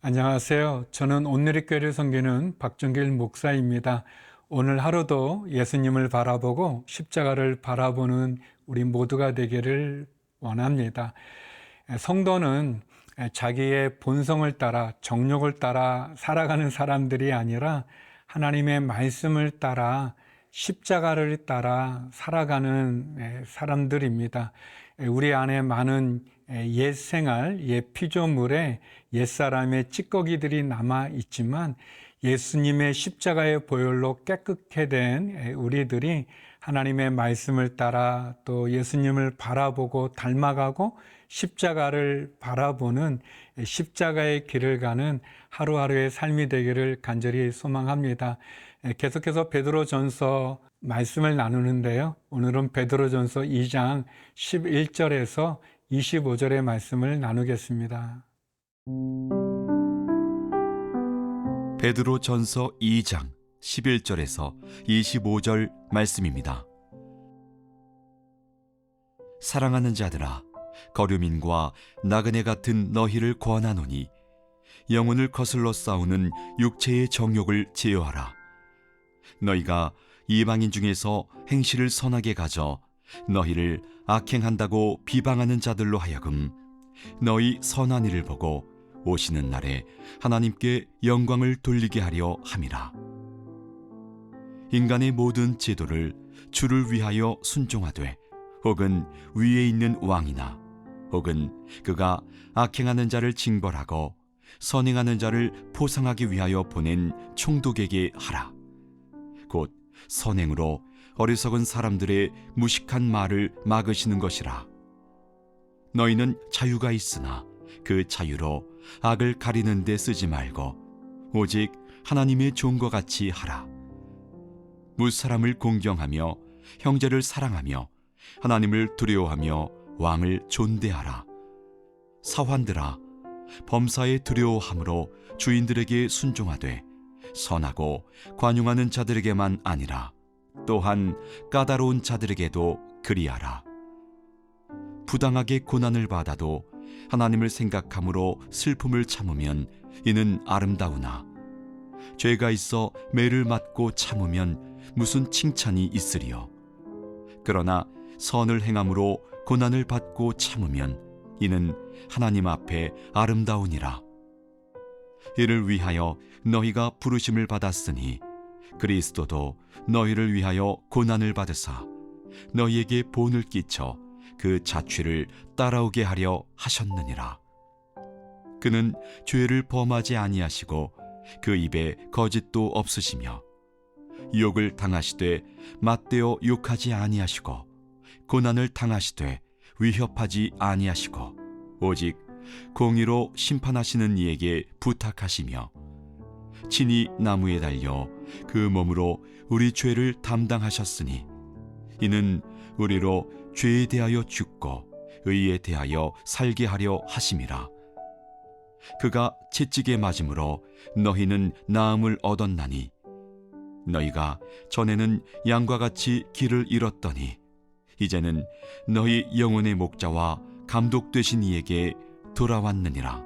안녕하세요. 저는 온누리교회를 섬기는 박정길 목사입니다. 오늘 하루도 예수님을 바라보고 십자가를 바라보는 우리 모두가 되기를 원합니다. 성도는 자기의 본성을 따라 정욕을 따라 살아가는 사람들이 아니라 하나님의 말씀을 따라 십자가를 따라 살아가는 사람들입니다. 우리 안에 많은 옛 생활, 옛 피조물에 옛사람의 찌꺼기들이 남아 있지만 예수님의 십자가의 보혈로 깨끗게 된 우리들이 하나님의 말씀을 따라 또 예수님을 바라보고 닮아가고 십자가를 바라보는 십자가의 길을 가는 하루하루의 삶이 되기를 간절히 소망합니다. 계속해서 베드로전서 말씀을 나누는데요. 오늘은 베드로전서 2장 11절에서 25절의 말씀을 나누겠습니다. 베드로전서 2장 11절에서 25절 말씀입니다. 사랑하는 자들아, 거류민과 나그네 같은 너희를 권하노니 영혼을 거슬러 싸우는 육체의 정욕을 제어하라. 너희가 이방인 중에서 행실을 선하게 가져 너희를 악행한다고 비방하는 자들로 하여금 너희 선한 일을 보고 오시는 날에 하나님께 영광을 돌리게 하려 함이라. 인간의 모든 제도를 주를 위하여 순종하되 혹은 위에 있는 왕이나 혹은 그가 악행하는 자를 징벌하고 선행하는 자를 포상하기 위하여 보낸 총독에게 하라. 곧 선행으로 어리석은 사람들의 무식한 말을 막으시는 것이라. 너희는 자유가 있으나 그 자유로 악을 가리는 데 쓰지 말고 오직 하나님의 종과 같이 하라. 무사람을 공경하며 형제를 사랑하며 하나님을 두려워하며 왕을 존대하라. 사환들아, 범사에 두려워함으로 주인들에게 순종하되 선하고 관용하는 자들에게만 아니라 또한 까다로운 자들에게도 그리하라. 부당하게 고난을 받아도 하나님을 생각함으로 슬픔을 참으면 이는 아름다우나 죄가 있어 매를 맞고 참으면 무슨 칭찬이 있으리요. 그러나 선을 행함으로 고난을 받고 참으면 이는 하나님 앞에 아름다우니라. 이를 위하여 너희가 부르심을 받았으니 그리스도도 너희를 위하여 고난을 받으사 너희에게 본을 끼쳐 그 자취를 따라오게 하려 하셨느니라. 그는 죄를 범하지 아니하시고 그 입에 거짓도 없으시며 욕을 당하시되 맞대어 욕하지 아니하시고 고난을 당하시되 위협하지 아니하시고 오직 공의로 심판하시는 이에게 부탁하시며 친히 나무에 달려 그 몸으로 우리 죄를 담당하셨으니 이는 우리로 죄에 대하여 죽고 의에 대하여 살게 하려 하심이라. 그가 채찍에 맞음으로 너희는 나음을 얻었나니 너희가 전에는 양과 같이 길을 잃었더니 이제는 너희 영혼의 목자와 감독 되신 이에게 돌아왔느니라.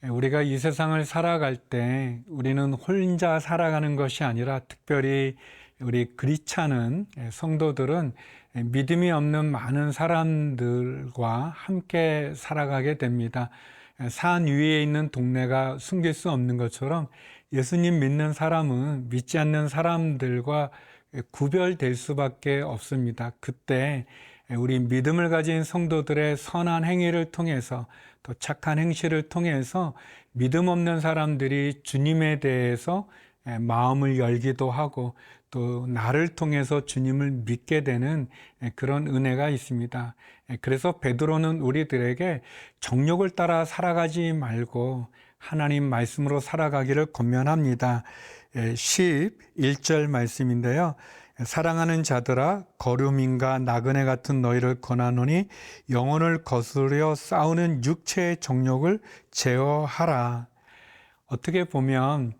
우리가 이 세상을 살아갈 때 우리는 혼자 살아가는 것이 아니라 특별히 우리 그리스찬은 성도들은 믿음이 없는 많은 사람들과 함께 살아가게 됩니다. 산 위에 있는 동네가 숨길 수 없는 것처럼 예수님 믿는 사람은 믿지 않는 사람들과 구별될 수밖에 없습니다. 그때 우리 믿음을 가진 성도들의 선한 행위를 통해서 또 착한 행실을 통해서 믿음 없는 사람들이 주님에 대해서 마음을 열기도 하고 또 나를 통해서 주님을 믿게 되는 그런 은혜가 있습니다. 그래서 베드로는 우리들에게 정욕을 따라 살아가지 말고 하나님 말씀으로 살아가기를 권면합니다. 11절 말씀인데요. 사랑하는 자들아, 거류민과 나그네 같은 너희를 권하노니 영혼을 거스려 싸우는 육체의 정욕을 제어하라. 어떻게 보면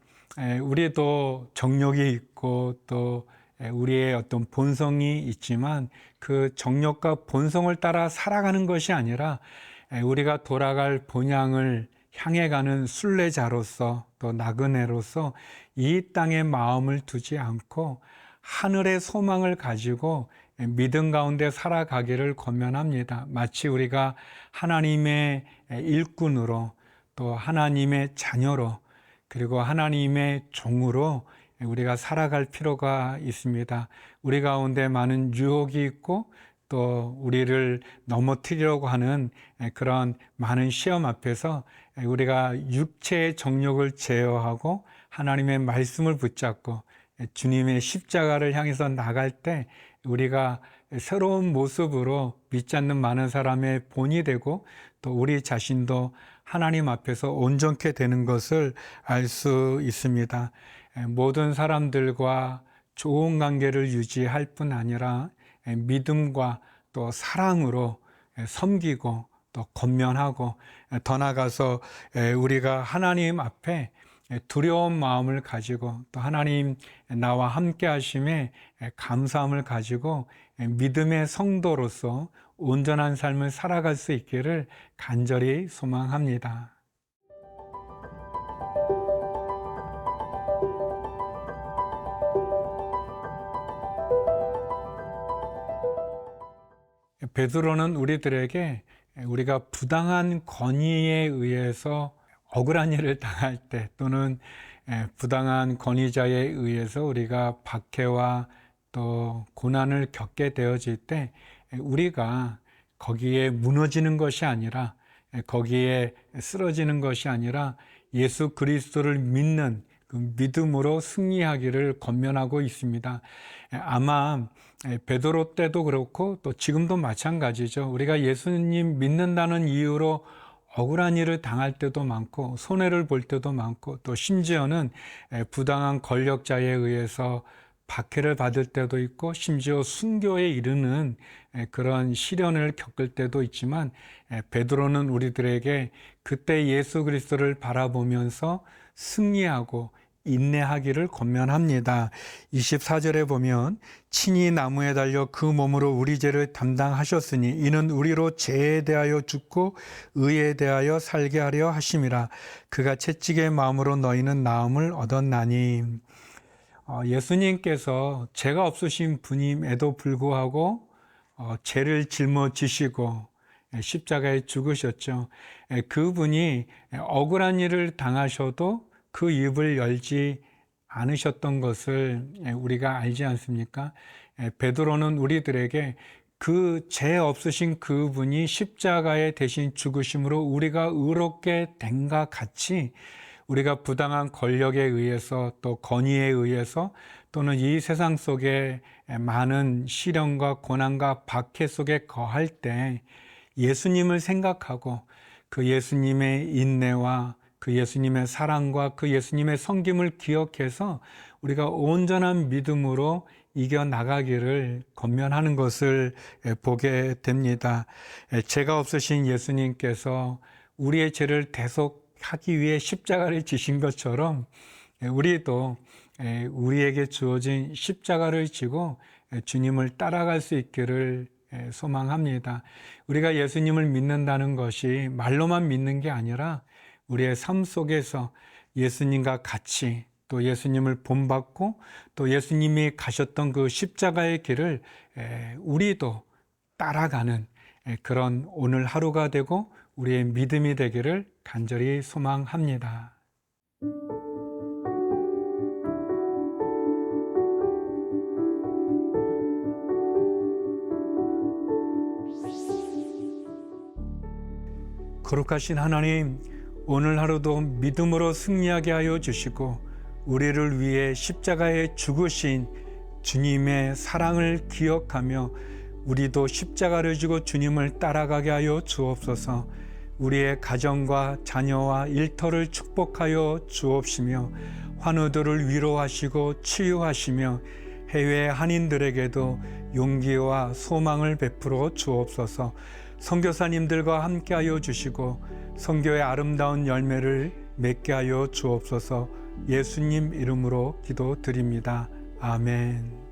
우리도 정욕이 있고 또 우리의 어떤 본성이 있지만 그 정욕과 본성을 따라 살아가는 것이 아니라 우리가 돌아갈 본향을 향해 가는 순례자로서 또 나그네로서 이 땅에 마음을 두지 않고 하늘의 소망을 가지고 믿음 가운데 살아가기를 권면합니다. 마치 우리가 하나님의 일꾼으로 또 하나님의 자녀로 그리고 하나님의 종으로 우리가 살아갈 필요가 있습니다. 우리 가운데 많은 유혹이 있고 또 우리를 넘어뜨리려고 하는 그런 많은 시험 앞에서 우리가 육체의 정욕을 제어하고 하나님의 말씀을 붙잡고 주님의 십자가를 향해서 나갈 때 우리가 새로운 모습으로 믿지 않는 많은 사람의 본이 되고 또 우리 자신도 하나님 앞에서 온전케 되는 것을 알 수 있습니다. 모든 사람들과 좋은 관계를 유지할 뿐 아니라 믿음과 또 사랑으로 섬기고 또 권면하고 더 나아가서 우리가 하나님 앞에 두려운 마음을 가지고 또 하나님 나와 함께 하심에 감사함을 가지고 믿음의 성도로서 온전한 삶을 살아갈 수 있기를 간절히 소망합니다. 베드로는 우리들에게 우리가 부당한 권위에 의해서 억울한 일을 당할 때 또는 부당한 권위자에 의해서 우리가 박해와 또 고난을 겪게 되어질 때 우리가 거기에 무너지는 것이 아니라 거기에 쓰러지는 것이 아니라 예수 그리스도를 믿는 그 믿음으로 승리하기를 권면하고 있습니다. 아마 베드로 때도 그렇고 또 지금도 마찬가지죠. 우리가 예수님 믿는다는 이유로 억울한 일을 당할 때도 많고 손해를 볼 때도 많고 또 심지어는 부당한 권력자에 의해서 박해를 받을 때도 있고 심지어 순교에 이르는 그런 시련을 겪을 때도 있지만 베드로는 우리들에게 그때 예수 그리스도를 바라보면서 승리하고 인내하기를 권면합니다. 24절에 보면 친히 나무에 달려 그 몸으로 우리 죄를 담당하셨으니 이는 우리로 죄에 대하여 죽고 의에 대하여 살게 하려 하심이라. 그가 채찍의 마음으로 너희는 나음을 얻었나니. 예수님께서 죄가 없으신 분임에도 불구하고 죄를 짊어지시고 십자가에 죽으셨죠. 그분이 억울한 일을 당하셔도 그 입을 열지 않으셨던 것을 우리가 알지 않습니까? 베드로는 우리들에게 그 죄 없으신 그분이 십자가에 대신 죽으심으로 우리가 의롭게 된과 같이 우리가 부당한 권력에 의해서 또 권위에 의해서 또는 이 세상 속에 많은 시련과 고난과 박해 속에 거할 때 예수님을 생각하고 그 예수님의 인내와 그 예수님의 사랑과 그 예수님의 섬김을 기억해서 우리가 온전한 믿음으로 이겨나가기를 권면하는 것을 보게 됩니다. 죄가 없으신 예수님께서 우리의 죄를 대속하기 위해 십자가를 지신 것처럼 우리도 우리에게 주어진 십자가를 지고 주님을 따라갈 수 있기를 소망합니다. 우리가 예수님을 믿는다는 것이 말로만 믿는 게 아니라 우리의 삶 속에서 예수님과 같이 또 예수님을 본받고 또 예수님이 가셨던 그 십자가의 길을 우리도 따라가는 그런 오늘 하루가 되고 우리의 믿음이 되기를 간절히 소망합니다. 거룩하신 하나님, 오늘 하루도 믿음으로 승리하게 하여 주시고 우리를 위해 십자가에 죽으신 주님의 사랑을 기억하며 우리도 십자가를 지고 주님을 따라가게 하여 주옵소서. 우리의 가정과 자녀와 일터를 축복하여 주옵시며 환우들을 위로하시고 치유하시며 해외 한인들에게도 용기와 소망을 베풀어 주옵소서. 선교사님들과 함께하여 주시고 선교의 아름다운 열매를 맺게 하여 주옵소서. 예수님 이름으로 기도드립니다. 아멘.